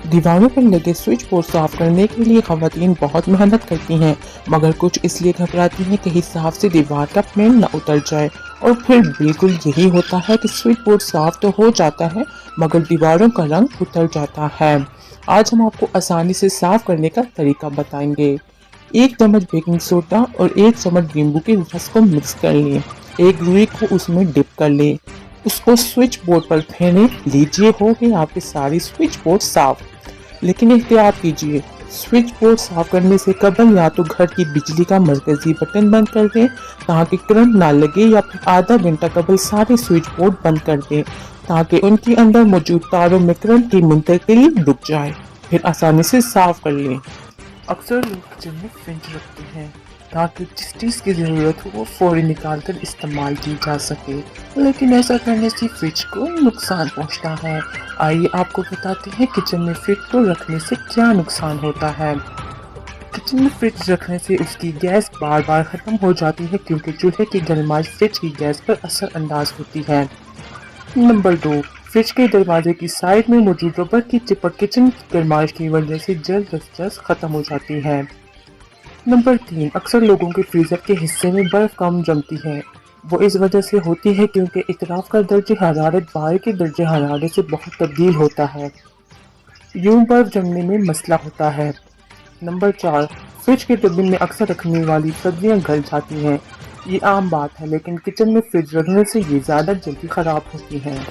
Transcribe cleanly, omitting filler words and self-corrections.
दीवारों पर लगे स्विच बोर्ड साफ करने के लिए खवातीन बहुत मेहनत करती हैं, मगर कुछ इसलिए घबराती हैं कहीं साफ से दीवार का पेंट न उतर जाए। और फिर बिल्कुल यही होता है कि स्विच बोर्ड साफ तो हो जाता है, मगर दीवारों का रंग उतर जाता है। आज हम आपको आसानी से साफ करने का तरीका बताएंगे। 1 चम्मच बेकिंग सोडा और 1 चम्मच नींबू के रस को मिक्स कर लें। एक रुई को उसमें डिप कर लें, उसको स्विच बोर्ड पर फेंक लीजिए। हो गए आपके सारे स्विच बोर्ड साफ। लेकिन एहतियात कीजिए, स्विच बोर्ड साफ करने से कबल या तो घर की बिजली का मरकजी बटन बंद कर दें ताकि करंट ना लगे, या फिर आधा घंटा कबल सारे स्विच बोर्ड बंद कर दें ताकि उनके अंदर मौजूद तारों में करंट की मुंतकिली रुक जाए। फिर आसानी से साफ कर लें। अक्सर लोग किचन में फ्रिज रखते हैं ताकि जिस चीज़ की ज़रूरत हो वो फौरी निकाल कर इस्तेमाल की जा सके, लेकिन ऐसा करने से फ्रिज को नुकसान पहुंचता है। आइए आपको बताते हैं किचन में फ्रिज को रखने से क्या नुकसान होता है। किचन में फ्रिज रखने से उसकी गैस बार बार ख़त्म हो जाती है, क्योंकि चूल्हे की गर्माइश फ्रिज की गैस पर असर अंदाज होती है। नंबर 2, फ्रिज के दरवाजे की साइड में मौजूद रबर की चिपक किचन की गर्माइश की वजह से जल्द ख़त्म हो जाती है। नंबर 3, अक्सर लोगों के फ्रीजर के हिस्से में बर्फ कम जमती है। वो इस वजह से होती है क्योंकि इतराफ़ का दर्जे हरारत बाहर के दर्जे हरारत से बहुत तब्दील होता है। यूं बर्फ जमने में मसला होता है। नंबर 4, फ्रिज के डब्बे में अक्सर रखने वाली सब्जियां गल जाती हैं। ये आम बात है, लेकिन किचन में फ्रिज रखने से ये ज़्यादा जल्दी ख़राब होती हैं।